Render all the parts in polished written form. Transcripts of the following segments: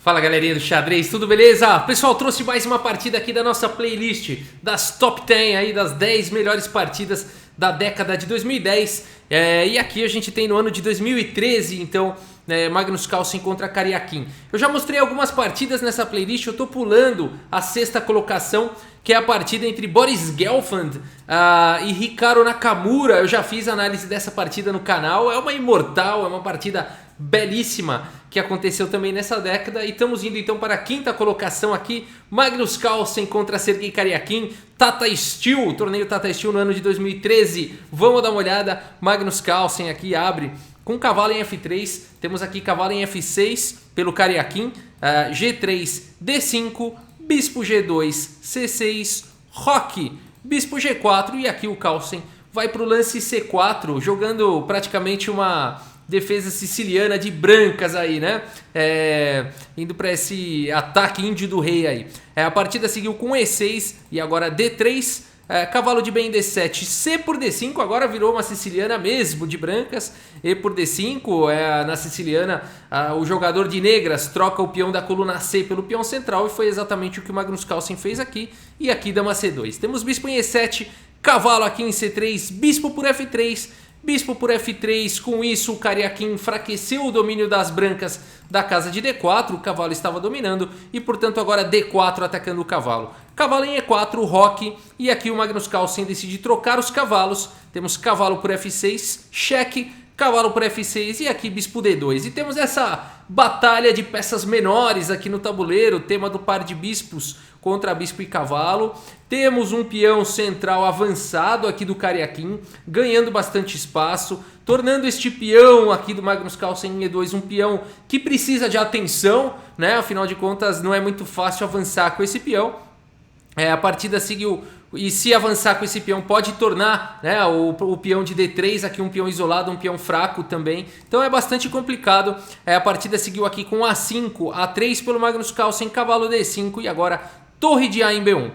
Fala galerinha do xadrez, tudo beleza? Pessoal, trouxe mais uma partida aqui da nossa playlist das top 10 aí, das 10 melhores partidas da década de 2010. E aqui a gente tem no ano de 2013, então, Magnus Carlsen contra Karjakin. Eu já mostrei algumas partidas nessa playlist, eu tô pulando a sexta colocação, que é a partida entre Boris Gelfand e Hikaru Nakamura. Eu já fiz análise dessa partida no canal, é uma imortal, é uma partida belíssima que aconteceu também nessa década. E estamos indo então para a quinta colocação aqui, Magnus Carlsen contra Sergei Karjakin, Tata Steel, torneio Tata Steel no ano de 2013. Vamos dar uma olhada. Magnus Carlsen aqui abre com cavalo em F3, temos aqui cavalo em F6 pelo Karjakin, G3, D5, bispo G2, C6, roque, bispo G4, e aqui o Carlsen vai para o lance C4, jogando praticamente uma defesa siciliana de brancas aí, né? Indo para esse ataque índio do rei aí. A partida seguiu com E6 e agora D3, cavalo de bem D7, C por D5, agora virou uma siciliana mesmo de brancas. E por D5, na siciliana, o jogador de negras troca o peão da coluna C pelo peão central, e foi exatamente o que o Magnus Carlsen fez aqui. E aqui dama C2. Temos bispo em E7, cavalo aqui em C3, bispo por F3, bispo por F3, com isso o Karjakin enfraqueceu o domínio das brancas da casa de D4, o cavalo estava dominando e portanto agora D4 atacando o cavalo. Cavalo em E4, roque, e aqui o Magnus Carlsen decide trocar os cavalos. Temos cavalo por F6, cheque, cavalo por F6 e aqui bispo D2. E temos essa batalha de peças menores aqui no tabuleiro, tema do par de bispos contra bispo e cavalo. Temos um peão central avançado aqui do Karjakin, ganhando bastante espaço, tornando este peão aqui do Magnus Carlsen em E2 um peão que precisa de atenção, né? Afinal de contas não é muito fácil avançar com esse peão. A partida seguiu, e se avançar com esse peão pode tornar, né, o peão de D3 aqui um peão isolado, um peão fraco também. Então é bastante complicado. A partida seguiu aqui com A5, A3 pelo Magnus Carlsen, cavalo D5 e agora torre de A em B1.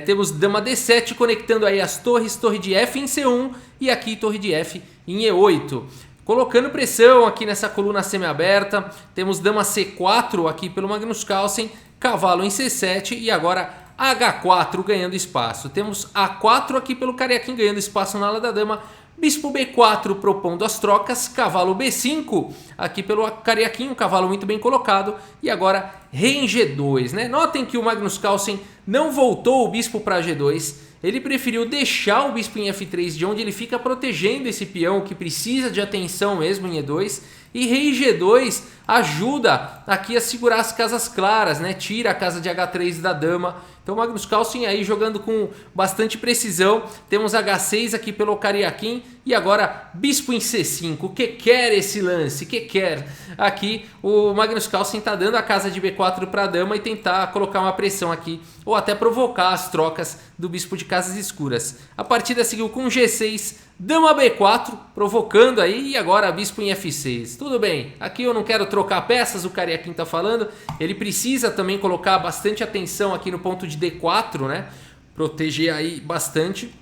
Temos dama D7 conectando aí as torres, torre de F em C1 e aqui torre de F em E8. Colocando pressão aqui nessa coluna semi-aberta. Temos dama C4 aqui pelo Magnus Carlsen, cavalo em C7 e agora H4 ganhando espaço. Temos A4 aqui pelo Karjakin ganhando espaço na ala da dama. Bispo B4 propondo as trocas, cavalo B5 aqui pelo Karjakin, um cavalo muito bem colocado. E agora rei em G2, né? Notem que o Magnus Carlsen não voltou o bispo para G2. Ele preferiu deixar o bispo em F3, de onde ele fica protegendo esse peão que precisa de atenção mesmo em E2. E rei G2 ajuda aqui a segurar as casas claras, né? Tira a casa de H3 da dama. Então o Magnus Carlsen aí jogando com bastante precisão. Temos H6 aqui pelo Karjakin e agora bispo em C5. O que quer esse lance? O que quer? Aqui o Magnus Carlsen está dando a casa de B4 para a dama e tentar colocar uma pressão aqui, ou até provocar as trocas do bispo de casas escuras. A partida seguiu com G6, dama B4, provocando aí, e agora bispo em F6. Tudo bem, aqui eu não quero trocar peças, o Karjakin está falando. Ele precisa também colocar bastante atenção aqui no ponto de D4, né? Proteger aí bastante.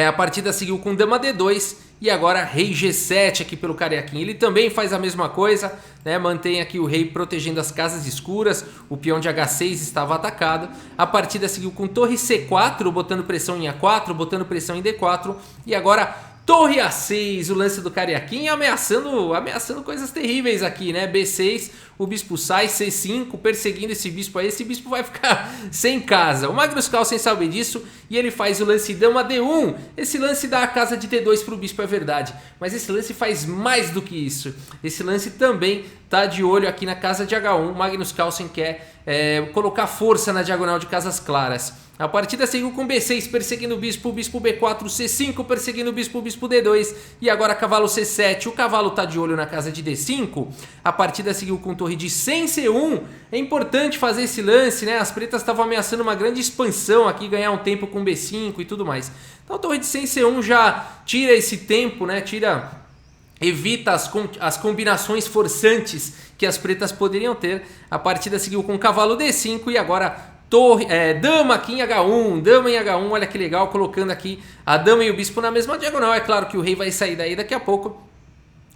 A partida seguiu com dama D2 e agora rei G7 aqui pelo Karjakin. Ele também faz a mesma coisa, né? Mantém aqui o rei protegendo as casas escuras. O peão de H6 estava atacado. A partida seguiu com torre C4, botando pressão em A4, botando pressão em D4. E agora torre A6, o lance do Karjakin ameaçando coisas terríveis aqui, né? B6, o bispo sai, C5, perseguindo esse bispo aí. Esse bispo vai ficar sem casa. O Magnus Carlsen sabe disso e ele faz o lance dama D1. Esse lance dá a casa de D2 para o bispo, é verdade. Mas esse lance faz mais do que isso. Esse lance também tá de olho aqui na casa de H1. O Magnus Carlsen quer colocar força na diagonal de casas claras. A partida seguiu com B6 perseguindo o bispo B4, C5 perseguindo o bispo D2 e agora cavalo C7, o cavalo tá de olho na casa de D5. A partida seguiu com torre de C em C1, é importante fazer esse lance, né? As pretas estavam ameaçando uma grande expansão aqui, ganhar um tempo com B5 e tudo mais. Então a torre de C em C1 já tira esse tempo, né? Evita as combinações forçantes que as pretas poderiam ter. A partida seguiu com cavalo D5 e agora dama aqui em H1, dama em H1, olha que legal, colocando aqui a dama e o bispo na mesma diagonal. É claro que o rei vai sair daí daqui a pouco.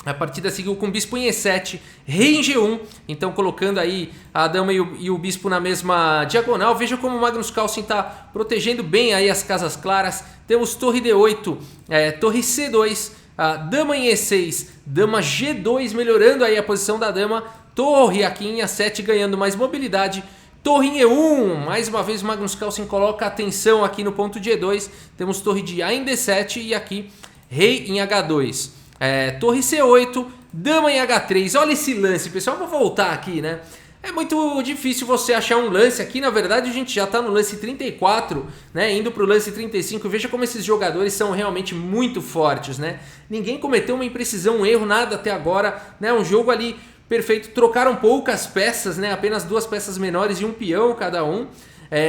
A partida seguiu com bispo em E7, rei em G1, então colocando aí a dama e o bispo na mesma diagonal. Veja como o Magnus Carlsen está protegendo bem aí as casas claras. Temos torre D8, torre C2, dama em E6, dama G2, melhorando aí a posição da dama. Torre aqui em A7 ganhando mais mobilidade. Torre em E1, mais uma vez o Magnus Carlsen coloca atenção aqui no ponto de E2. Temos torre de A em D7 e aqui rei em H2. Torre C8, dama em H3. Olha esse lance, pessoal. Vou voltar aqui, né? É muito difícil você achar um lance aqui. Na verdade, a gente já está no lance 34, né? Indo para o lance 35. Veja como esses jogadores são realmente muito fortes, né? Ninguém cometeu uma imprecisão, um erro, nada até agora, né? Um jogo ali perfeito. Trocaram poucas peças, né? Apenas 2 peças menores e um peão cada um.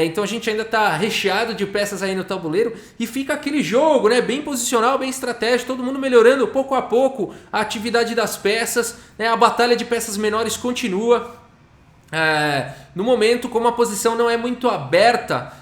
Então a gente ainda está recheado de peças aí no tabuleiro e fica aquele jogo, né, bem posicional, bem estratégico, todo mundo melhorando pouco a pouco a atividade das peças, né, a batalha de peças menores continua. No momento, como a posição não é muito aberta,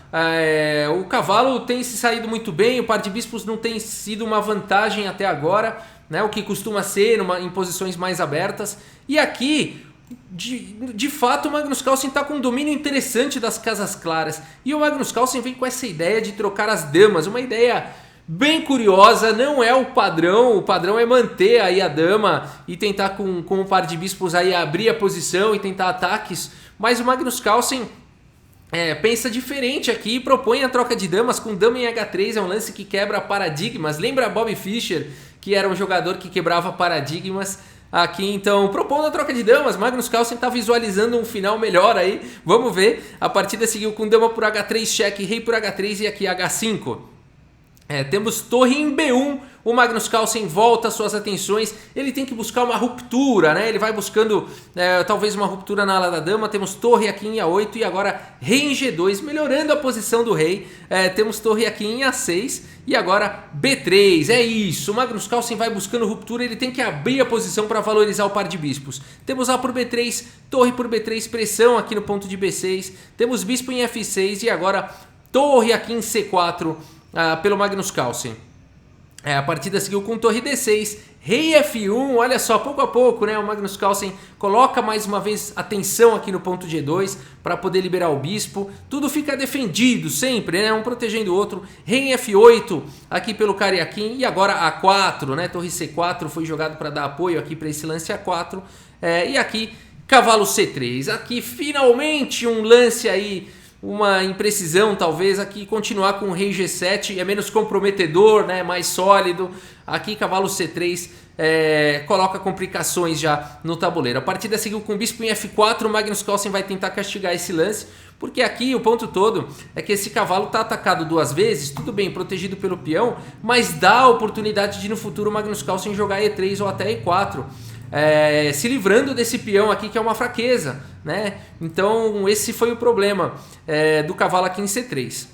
o cavalo tem se saído muito bem, o par de bispos não tem sido uma vantagem até agora, né, o que costuma ser em posições mais abertas. E aqui de fato o Magnus Carlsen está com um domínio interessante das casas claras, e o Magnus Carlsen vem com essa ideia de trocar as damas, uma ideia bem curiosa. Não é o padrão é manter aí a dama e tentar com o par de bispos aí abrir a posição e tentar ataques, mas o Magnus Carlsen pensa diferente aqui e propõe a troca de damas com dama em H3, é um lance que quebra paradigmas, lembra Bobby Fischer, que era um jogador que quebrava paradigmas. Aqui então, propondo a troca de damas, Magnus Carlsen está visualizando um final melhor aí, vamos ver. A partida seguiu com dama por H3, cheque, rei por H3 e aqui H5. Temos torre em B1, o Magnus Carlsen volta suas atenções, ele tem que buscar uma ruptura, né? Ele vai buscando talvez uma ruptura na ala da dama. Temos torre aqui em A8 e agora rei em G2, melhorando a posição do rei. Temos torre aqui em A6 e agora B3, é isso, o Magnus Carlsen vai buscando ruptura, ele tem que abrir a posição para valorizar o par de bispos. Temos A por B3, torre por B3, pressão aqui no ponto de B6, temos bispo em F6 e agora torre aqui em C4 pelo Magnus Carlsen. A partida seguiu com torre D6, rei F1, olha só, pouco a pouco, né, o Magnus Carlsen coloca mais uma vez atenção aqui no ponto de E2 para poder liberar o bispo. Tudo fica defendido sempre, né, um protegendo o outro. Rei em F8 aqui pelo Karyakin e agora A4, né, torre C4 foi jogado para dar apoio aqui para esse lance A4. E aqui cavalo C3, aqui finalmente um lance aí, uma imprecisão talvez. Aqui continuar com o rei G7 é menos comprometedor, né? Mais sólido. Aqui cavalo C3 coloca complicações já no tabuleiro. A partida seguiu com o bispo em F4, o Magnus Carlsen vai tentar castigar esse lance, porque aqui o ponto todo é que esse cavalo está atacado 2 vezes, tudo bem, protegido pelo peão, mas dá a oportunidade de no futuro o Magnus Carlsen jogar E3 ou até E4. Se livrando desse peão aqui que é uma fraqueza, né? Então esse foi o problema do cavalo aqui em C3.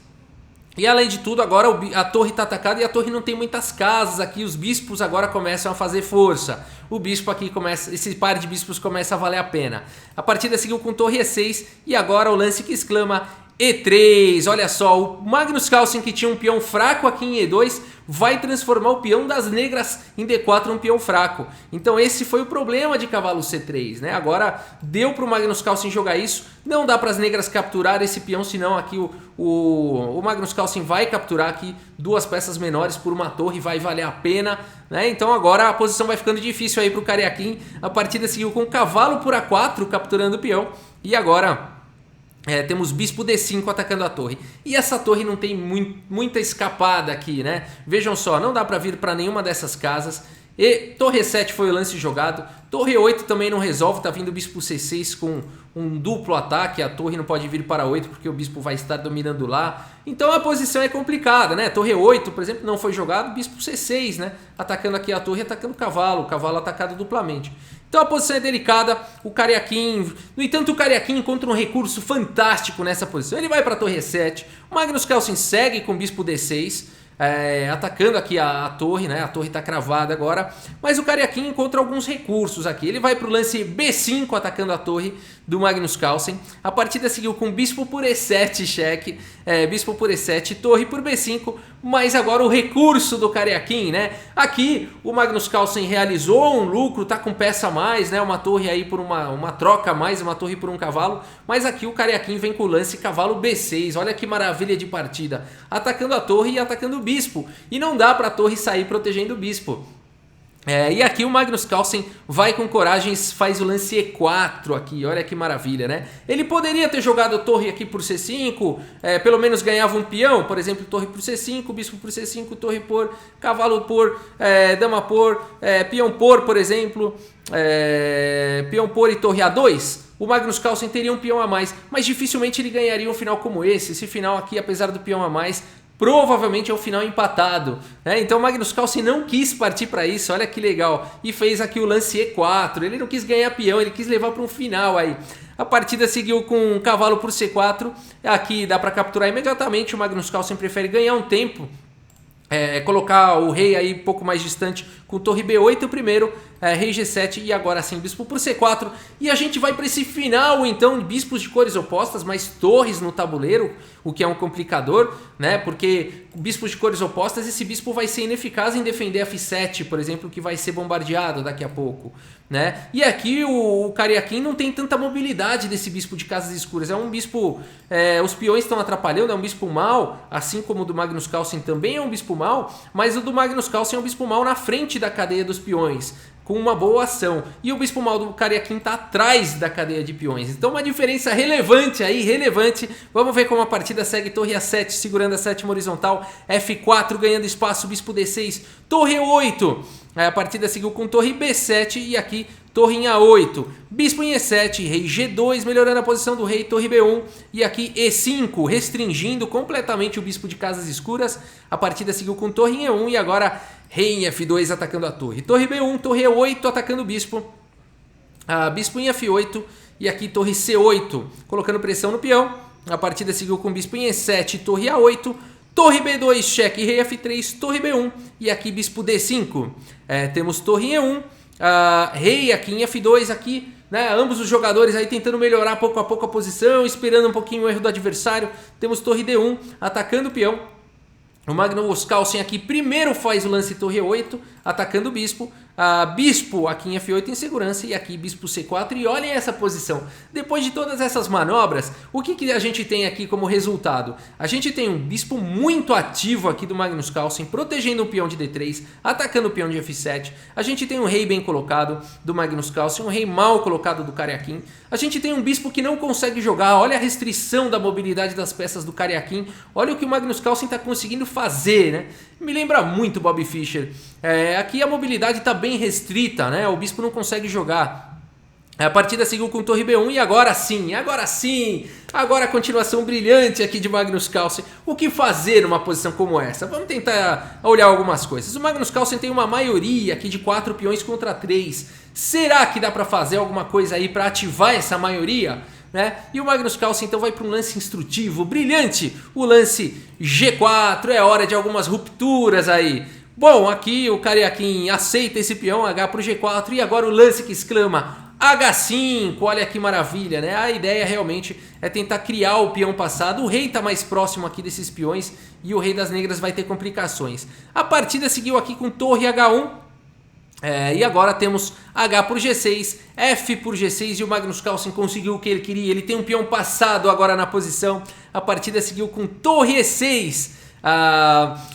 E além de tudo, agora a torre está atacada e a torre não tem muitas casas aqui. Os bispos agora começam a fazer força. O bispo aqui começa, esse par de bispos começa a valer a pena. A partida seguiu com torre E6 e agora o lance que exclama E3. Olha só, o Magnus Carlsen, que tinha um peão fraco aqui em E2, vai transformar o peão das negras em D4 um peão fraco. Então esse foi o problema de cavalo C3, né? Agora deu para o Magnus Carlsen jogar isso. Não dá para as negras capturar esse peão, senão aqui o Magnus Carlsen vai capturar aqui 2 peças menores por uma torre, vai valer a pena, né? Então agora a posição vai ficando difícil aí para o Karyakin. A partida seguiu com cavalo por A4 capturando o peão e agora temos bispo D5 atacando a torre. E essa torre não tem muita escapada aqui, né? Vejam só, não dá para vir para nenhuma dessas casas. E torre E7 foi o lance jogado. Torre 8 também não resolve, tá vindo bispo C6 com um duplo ataque. A torre não pode vir para 8 porque o bispo vai estar dominando lá. Então a posição é complicada, né? Torre 8, por exemplo, não foi jogado. Bispo C6, né? Atacando aqui a torre, atacando o cavalo atacado duplamente. Então a posição é delicada, o Karyakin, no entanto o Karyakin encontra um recurso fantástico nessa posição, ele vai para a torre E7, o Magnus Carlsen segue com o bispo D6, atacando aqui a torre, né? A torre está cravada agora, mas o Karjakin encontra alguns recursos aqui. Ele vai para o lance B5 atacando a torre do Magnus Carlsen. A partida seguiu com bispo por E7 cheque, bispo por E7, torre por B5, mas agora o recurso do Karjakin, né? Aqui o Magnus Carlsen realizou um lucro, tá com peça a mais, né? Uma torre aí por uma troca a mais, uma torre por um cavalo, mas aqui o Karjakin vem com o lance cavalo B6. Olha que maravilha de partida, atacando a torre e atacando o bispo, e não dá para a torre sair protegendo o bispo. E aqui o Magnus Carlsen vai com coragem, faz o lance E4 aqui, olha que maravilha, né? Ele poderia ter jogado a torre aqui por C5, pelo menos ganhava um peão, por exemplo, torre por C5, bispo por C5, torre por, cavalo por, dama por, peão por exemplo, peão por e torre A2. O Magnus Carlsen teria um peão a mais, mas dificilmente ele ganharia um final como esse. Esse final aqui, apesar do peão a mais, provavelmente é um final empatado, né? Então o Magnus Carlsen não quis partir para isso, olha que legal, e fez aqui o lance E4. Ele não quis ganhar peão, ele quis levar para um final aí. A partida seguiu com cavalo por C4, aqui dá para capturar imediatamente. O Magnus Carlsen prefere ganhar um tempo, colocar o rei aí um pouco mais distante com torre B8 primeiro, rei G7 e agora sim bispo por C4. E a gente vai para esse final então, bispos de cores opostas, mas torres no tabuleiro, o que é um complicador, né? Porque bispos de cores opostas, esse bispo vai ser ineficaz em defender F7, por exemplo, que vai ser bombardeado daqui a pouco, né? E aqui o Karjakin não tem tanta mobilidade desse bispo de casas escuras. É um bispo, os peões estão atrapalhando, é um bispo mau, assim como o do Magnus Carlsen também é um bispo mau, mas o do Magnus Carlsen é um bispo mau na frente da cadeia dos peões, com uma boa ação. E o bispo mau do Karjakin está atrás da cadeia de peões. Então uma diferença relevante aí, relevante. Vamos ver como a partida segue. Torre A7 segurando a sétima horizontal, F4 ganhando espaço, bispo D6, torre E8. A partida seguiu com torre B7 e aqui torre em A8, bispo em E7, rei G2 melhorando a posição do rei, torre B1 e aqui E5 restringindo completamente o bispo de casas escuras. A partida seguiu com torre em E1 e agora rei em F2 atacando a torre, torre B1, torre E8 atacando o bispo, bispo em F8 e aqui torre C8 colocando pressão no peão. A partida seguiu com bispo em E7, torre A8, torre B2, cheque, rei F3, torre B1 e aqui bispo D5. Temos torre em E1, rei aqui em F2, aqui, né, ambos os jogadores aí tentando melhorar pouco a pouco a posição, esperando um pouquinho o erro do adversário. Temos torre D1 atacando o peão. O Magnus Carlsen aqui primeiro faz o lance torre E8, atacando o bispo. Bispo aqui em F8 em segurança e aqui bispo C4. E olhem essa posição. Depois de todas essas manobras, o que a gente tem aqui como resultado? A gente tem um bispo muito ativo aqui do Magnus Carlsen, protegendo o peão de D3, atacando o peão de F7. A gente tem um rei bem colocado do Magnus Carlsen, um rei mal colocado do Karjakin. A gente tem um bispo que não consegue jogar. Olha a restrição da mobilidade das peças do Karjakin. Olha o que o Magnus Carlsen está conseguindo fazer, né? Me lembra muito Bobby Fischer. Aqui a mobilidade está bem restrita, né? O bispo não consegue jogar. A partida seguiu com torre B1 e agora sim, agora a continuação brilhante aqui de Magnus Carlsen. O que fazer numa posição como essa? Vamos tentar olhar algumas coisas. O Magnus Carlsen tem uma maioria aqui de 4 peões contra 3. Será que dá para fazer alguma coisa aí para ativar essa maioria? Né? E o Magnus Carlsen então vai para um lance instrutivo, brilhante, o lance G4, é hora de algumas rupturas aí. Bom, aqui o Karjakin aceita esse peão, H para o G4 e agora o lance que exclama H5, olha que maravilha, né? A ideia realmente é tentar criar o peão passado. O rei está mais próximo aqui desses peões e o rei das negras vai ter complicações. A partida seguiu aqui com torre H1. E agora temos H por G6, F por G6 e o Magnus Carlsen conseguiu o que ele queria. Ele tem um peão passado agora na posição. A partida seguiu com torre E6,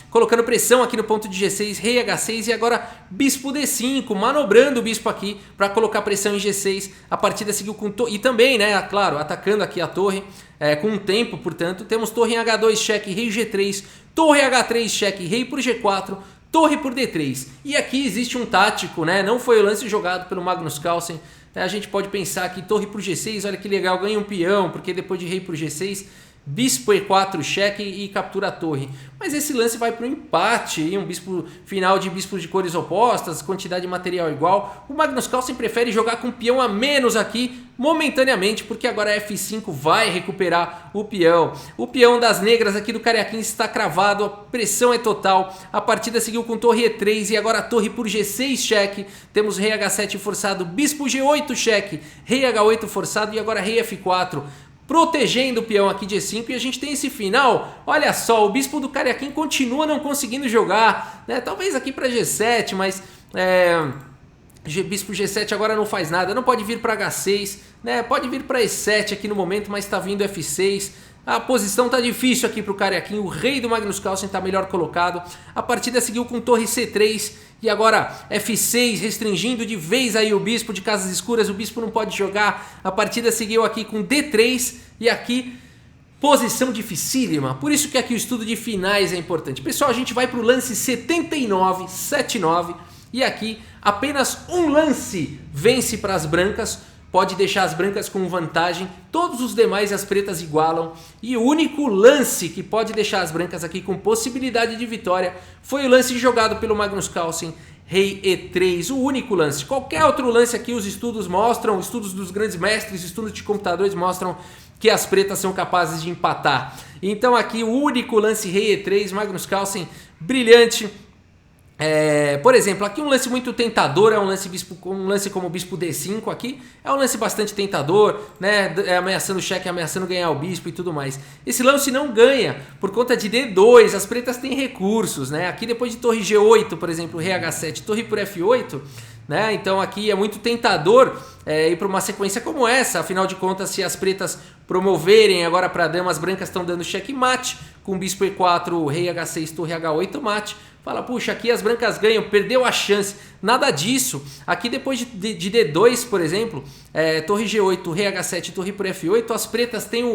colocando pressão aqui no ponto de G6, rei H6 e agora bispo D5, manobrando o bispo aqui para colocar pressão em G6. A partida seguiu com torre e também, né, claro, atacando aqui a torre com um tempo, portanto. Temos torre em H2, cheque, rei G3, torre H3, cheque, rei por G4, torre por D3. E aqui existe um tático, né? Não foi o lance jogado pelo Magnus Carlsen. A gente pode pensar que torre por G6, olha que legal, ganha um peão, porque depois de rei por G6 bispo E4 cheque e captura a torre. Mas esse lance vai para o empate, um bispo final de bispos de cores opostas, quantidade de material igual. O Magnus Carlsen prefere jogar com peão a menos aqui, momentaneamente, porque agora F5 vai recuperar o peão. O peão das negras aqui do Karjakin está cravado, a pressão é total. A partida seguiu com torre E3 e agora torre por G6 cheque. Temos rei H7 forçado, bispo G8 cheque, rei H8 forçado e agora rei F4. Protegendo o peão aqui de E5 e a gente tem esse final, olha só, o bispo do Karjakin continua não conseguindo jogar, né? Talvez aqui para G7, mas bispo G7 agora não faz nada, não pode vir para H6, né? Pode vir para E7 aqui no momento, mas está vindo F6. A posição tá difícil aqui para o Karjakin, o rei do Magnus Carlsen está melhor colocado. A partida seguiu com torre C3 e agora F6 restringindo de vez aí o bispo de casas escuras, o bispo não pode jogar. A partida seguiu aqui com D3 e aqui posição dificílima, por isso que aqui o estudo de finais é importante. Pessoal, a gente vai para o lance 79, 7-9 e aqui apenas um lance vence para as brancas. Pode deixar as brancas com vantagem, todos os demais as pretas igualam. E o único lance que pode deixar as brancas aqui com possibilidade de vitória foi o lance jogado pelo Magnus Carlsen, rei E3, o único lance. Qualquer outro lance aqui os estudos mostram, estudos dos grandes mestres, estudos de computadores mostram que as pretas são capazes de empatar. Então aqui o único lance rei E3, Magnus Carlsen, brilhante. Por exemplo, aqui um lance muito tentador, é um lance como o bispo D5 aqui, é um lance bastante tentador, né? Ameaçando o cheque, ameaçando ganhar o bispo e tudo mais. Esse lance não ganha por conta de D2, as pretas têm recursos, né? Aqui depois de torre G8, por exemplo, rei H7, torre por F8, né? Então aqui é muito tentador ir para uma sequência como essa, afinal de contas, se as pretas promoverem agora para dama, as brancas estão dando checkmate, com bispo E4, rei H6, torre H8, mate. Fala, puxa, aqui as brancas ganham, perdeu a chance. Nada disso. Aqui depois de D2, por exemplo, torre G8, rei H7, torre por F8, as pretas têm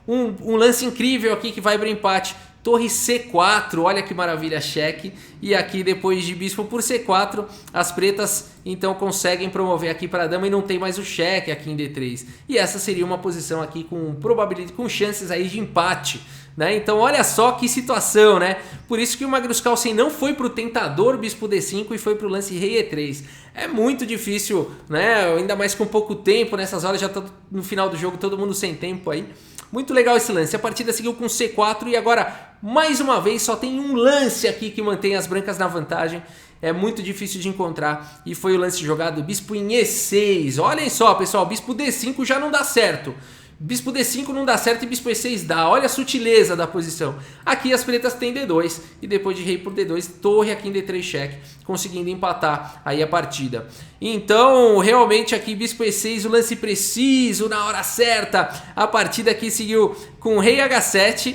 um lance incrível aqui que vai para o empate. Torre C4, olha que maravilha, cheque. E aqui depois de bispo por C4, as pretas então conseguem promover aqui para a dama e não tem mais o cheque aqui em D3. E essa seria uma posição aqui com probabilidade, com chances aí de empate. Né? Então olha só que situação, né? Por isso que o Magnus Carlsen não foi para o tentador bispo D5 e foi para o lance rei E3. É muito difícil, né? Ainda mais com pouco tempo, nessas horas já tá no final do jogo, todo mundo sem tempo aí. Muito legal esse lance, a partida seguiu com C4 e agora, mais uma vez, só tem um lance aqui que mantém as brancas na vantagem. É muito difícil de encontrar e foi o lance jogado bispo em E6. Olhem só, pessoal, bispo D5 já não dá certo. Bispo D5 não dá certo e bispo E6 dá. Olha a sutileza da posição. Aqui as pretas têm D2 e depois de rei por D2, torre aqui em D3 cheque, conseguindo empatar aí a partida. Então, realmente aqui bispo E6, o lance preciso, na hora certa. A partida aqui seguiu com rei H7.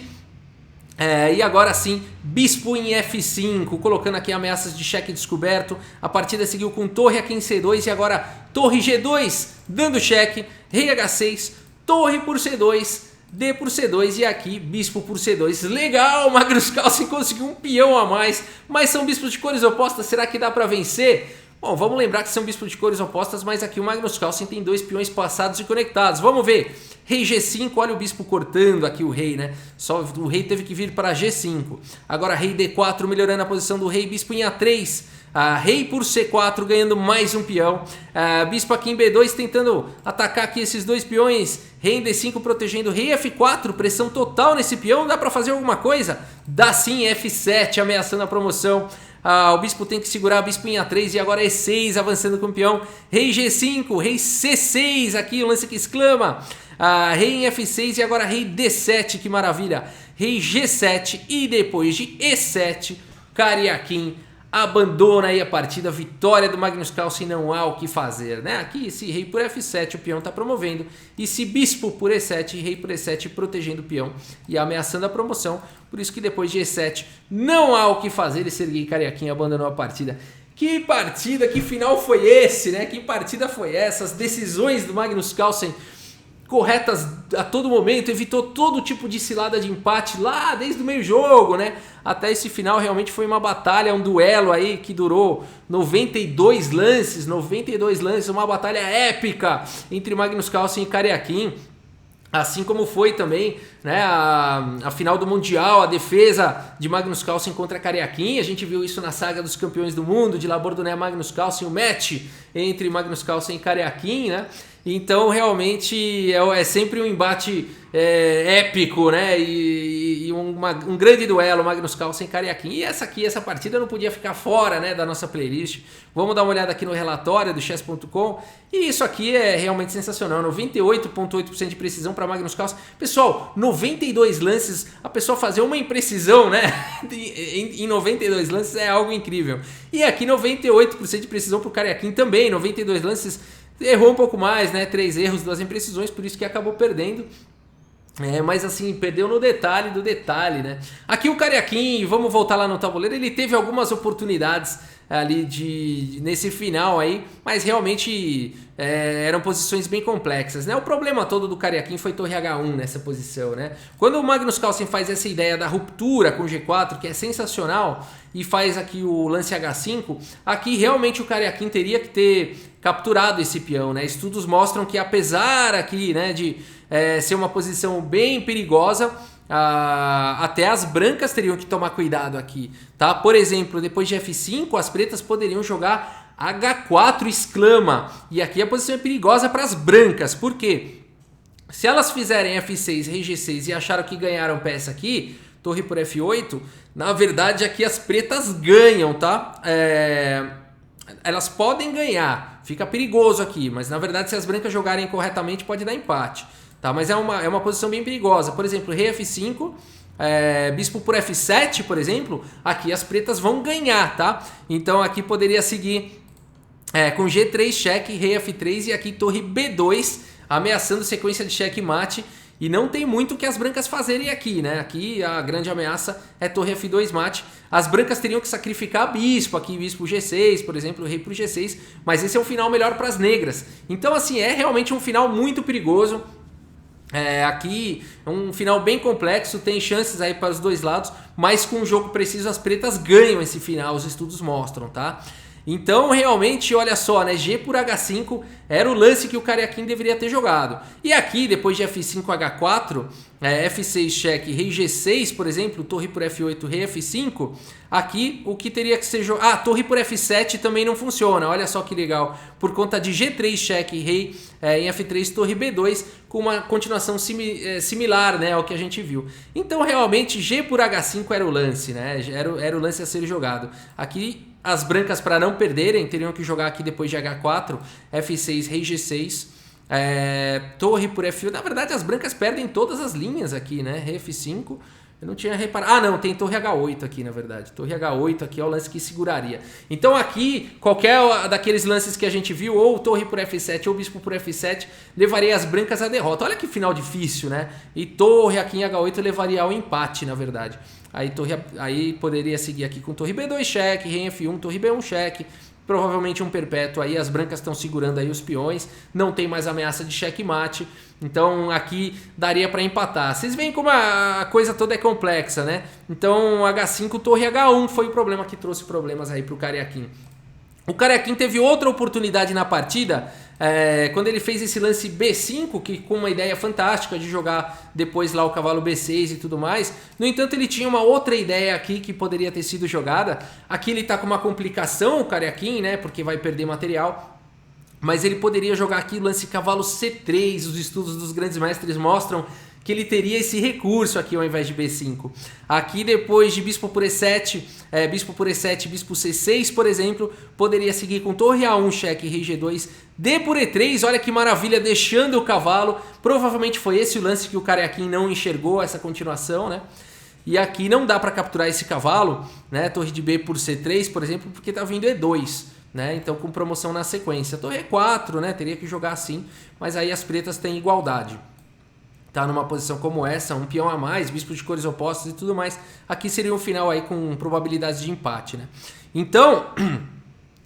E agora sim, bispo em F5, colocando aqui ameaças de cheque descoberto. A partida seguiu com torre aqui em C2 e agora torre G2, dando cheque, rei H6, torre por C2, D por C2 e aqui bispo por C2. Legal, Magnus Carlsen conseguiu um peão a mais, mas são bispos de cores opostas, será que dá para vencer? Bom, vamos lembrar que são bispos de cores opostas, mas aqui o Magnus Carlsen tem dois peões passados e conectados. Vamos ver. Rei G5, olha o bispo cortando aqui o rei, né? Só o rei teve que vir para G5. Agora rei D4 melhorando a posição do rei, bispo em A3. Rei por C4 ganhando mais um peão. Bispo aqui em B2 tentando atacar aqui esses dois peões. Rei em D5 protegendo rei F4, pressão total nesse peão. Dá para fazer alguma coisa? Dá sim, F7 ameaçando a promoção. O bispo tem que segurar, bispo em A3 e agora E6 avançando com o peão. Rei G5, rei C6 aqui, o lance que exclama. Rei em F6 e agora rei D7, que maravilha. Rei G7 e depois de E7, Karjakin abandona aí a partida, vitória do Magnus Carlsen, não há o que fazer, né? Aqui se rei por F7 o peão está promovendo e se bispo por E7 e rei por E7 protegendo o peão e ameaçando a promoção, por isso que depois de E7 não há o que fazer e Sergei Karjakin abandonou a partida. Que partida, que final foi esse, né? Que partida foi essa? As decisões do Magnus Carlsen corretas a todo momento, evitou todo tipo de cilada de empate lá desde o meio jogo, né? Até esse final realmente foi uma batalha, um duelo aí que durou 92 lances, uma batalha épica entre Magnus Carlsen e Karjakin. Assim como foi também, né, a final do Mundial, a defesa de Magnus Carlsen contra Karjakin. A gente viu isso na saga dos campeões do mundo, de Labordone Magnus Carlsen, o match entre Magnus Carlsen e Karjakin, né? Então realmente é sempre um embate épico, né? E um grande duelo, Magnus Carlsen e Karjakin. E essa partida não podia ficar fora, né, da nossa playlist. Vamos dar uma olhada aqui no relatório do chess.com. E isso aqui é realmente sensacional. 98,8% de precisão para Magnus Carlsen. Pessoal, 92 lances, a pessoa fazer uma imprecisão, né? em 92 lances é algo incrível. E aqui 98% de precisão para o Karjakin também. 92 lances, errou um pouco mais, né? 3 erros, 2 imprecisões, por isso que acabou perdendo. Mas assim, perdeu no detalhe do detalhe, né? Aqui o Karjakin, vamos voltar lá no tabuleiro, ele teve algumas oportunidades ali nesse final aí, mas realmente eram posições bem complexas, né? O problema todo do Karjakin foi torre H1 nessa posição, né? Quando o Magnus Carlsen faz essa ideia da ruptura com G4, que é sensacional, e faz aqui o lance H5, aqui realmente o Karjakin teria que ter capturado esse peão, né? Estudos mostram que apesar aqui, né, de ser uma posição bem perigosa, até as brancas teriam que tomar cuidado aqui, tá? Por exemplo, depois de F5, as pretas poderiam jogar H4 exclama, e aqui a posição é perigosa para as brancas. Por quê? Se elas fizerem F6, Rei G6 e acharam que ganharam peça aqui, torre por F8, na verdade aqui as pretas ganham, tá? Elas podem ganhar, fica perigoso aqui, mas na verdade se as brancas jogarem corretamente pode dar empate, tá? Mas é uma posição bem perigosa. Por exemplo, Rei F5, bispo por F7, por exemplo, aqui as pretas vão ganhar, tá? Então aqui poderia seguir com G3, cheque, Rei F3 e aqui torre B2, ameaçando sequência de cheque-mate. E não tem muito o que as brancas fazerem aqui, né? Aqui a grande ameaça é torre F2 mate. As brancas teriam que sacrificar bispo, aqui bispo G6, por exemplo, rei pro G6. Mas esse é um final melhor para as negras. Então assim, é realmente um final muito perigoso. Aqui é um final bem complexo, tem chances aí para os dois lados. Mas com um jogo preciso as pretas ganham esse final, os estudos mostram, tá? Então realmente, olha só, né? G por H5 era o lance que o Karjakin deveria ter jogado. E aqui, depois de F5, H4, F6, cheque, Rei G6, por exemplo, torre por F8, Rei F5, aqui o que teria que ser jogado... torre por F7 também não funciona, olha só que legal. Por conta de G3, cheque, Rei em F3, torre B2, com uma continuação similar, né, ao que a gente viu. Então realmente G por H5 era o lance, né? Era o lance a ser jogado. Aqui... as brancas, para não perderem, teriam que jogar aqui depois de H4, F6, Rei G6, torre por F8. Na verdade, as brancas perdem todas as linhas aqui, né? Rei F5, eu não tinha reparado. Ah, não, tem torre H8 aqui, na verdade. Torre H8 aqui é o lance que seguraria. Então aqui, qualquer daqueles lances que a gente viu, ou torre por F7 ou bispo por F7, levaria as brancas à derrota. Olha que final difícil, né? E torre aqui em H8 levaria ao empate, na verdade. Aí poderia seguir aqui com torre B2 cheque, rei F1, torre B1 cheque, provavelmente um perpétuo aí, as brancas estão segurando aí os peões, não tem mais ameaça de cheque-mate, então aqui daria para empatar. Vocês veem como a coisa toda é complexa, né? Então H5, torre H1 foi o problema que trouxe problemas aí para o Karjakin. O Karjakin teve outra oportunidade na partida, quando ele fez esse lance B5, que com uma ideia fantástica de jogar depois lá o cavalo B6 e tudo mais. No entanto, ele tinha uma outra ideia aqui que poderia ter sido jogada. Aqui ele está com uma complicação, o Karjakin, né, porque vai perder material. Mas ele poderia jogar aqui o lance cavalo C3, os estudos dos grandes mestres mostram que ele teria esse recurso aqui ao invés de B5. Aqui depois de bispo por E7, bispo por E7, bispo C6, por exemplo, poderia seguir com torre A1, cheque, rei G2, D por E3, olha que maravilha, deixando o cavalo. Provavelmente foi esse o lance que o Karjakin não enxergou, essa continuação, né? E aqui não dá para capturar esse cavalo, né? Torre de B por C3, por exemplo, porque está vindo E2. Né? Então com promoção na sequência. Torre E4, né? Teria que jogar assim, mas aí as pretas têm igualdade. Tá numa posição como essa, um peão a mais, bispo de cores opostas e tudo mais. Aqui seria um final aí com probabilidades de empate, né? Então,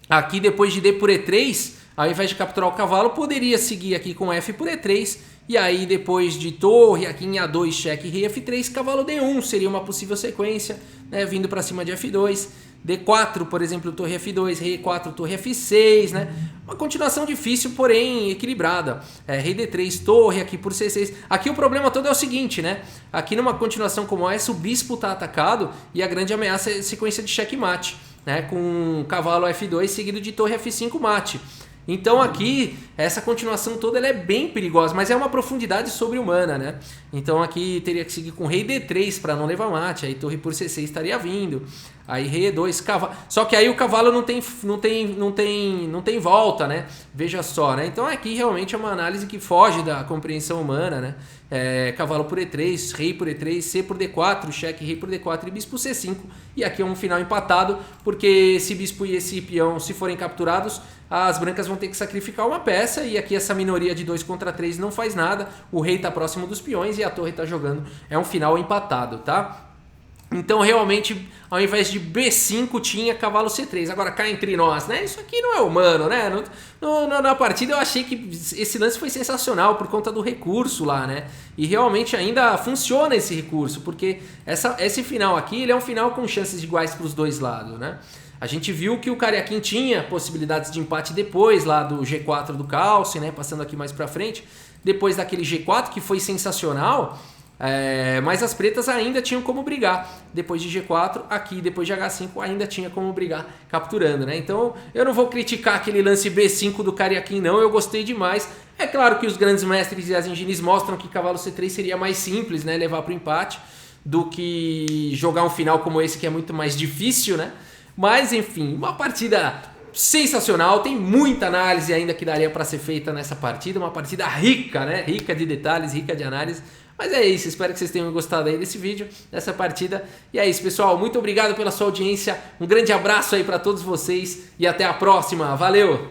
aqui depois de D por E3, ao invés de capturar o cavalo, poderia seguir aqui com F por E3. E aí depois de torre, aqui em A2, cheque, rei F3, cavalo D1 seria uma possível sequência, né? Vindo para cima de F2. D4, por exemplo, torre F2, rei E4, torre F6, né? Uma continuação difícil, porém equilibrada. Rei D3, torre aqui por C6. Aqui o problema todo é o seguinte, né? Aqui numa continuação como essa, o bispo está atacado e a grande ameaça é a sequência de checkmate, né? Com cavalo F2 seguido de torre F5 mate. Então aqui, essa continuação toda ela é bem perigosa, mas é uma profundidade sobre-humana, né? Então aqui teria que seguir com rei D3 para não levar mate, aí torre por C6 estaria vindo, aí rei E2, cavalo. Só que aí o cavalo não tem volta, né? Veja só, né? Então aqui realmente é uma análise que foge da compreensão humana, né? Cavalo por E3, rei por E3, C por D4, cheque, rei por D4 e bispo C5. E aqui é um final empatado, porque esse bispo e esse peão, se forem capturados, as brancas vão ter que sacrificar uma peça, e aqui essa minoria de 2 contra 3 não faz nada, o rei está próximo dos peões e a torre está jogando, é um final empatado, tá? Então realmente, ao invés de B5 tinha cavalo C3, agora cá entre nós, né? Isso aqui não é humano, né? Na partida eu achei que esse lance foi sensacional por conta do recurso lá, né? E realmente ainda funciona esse recurso, porque esse final aqui ele é um final com chances iguais para os dois lados, né? A gente viu que o Karjakin tinha possibilidades de empate depois lá do G4 do Calce, né? Passando aqui mais pra frente, depois daquele G4 que foi sensacional, mas as pretas ainda tinham como brigar. Depois de G4, aqui depois de H5 ainda tinha como brigar capturando, né? Então eu não vou criticar aquele lance B5 do Karjakin não, eu gostei demais. É claro que os grandes mestres e as engines mostram que cavalo C3 seria mais simples, né? Levar pro empate do que jogar um final como esse que é muito mais difícil, né? Mas enfim, uma partida sensacional, tem muita análise ainda que daria para ser feita nessa partida, uma partida rica, né? Rica de detalhes, rica de análise. Mas é isso, espero que vocês tenham gostado aí desse vídeo, dessa partida. E é isso, pessoal, muito obrigado pela sua audiência, um grande abraço aí para todos vocês e até a próxima, valeu!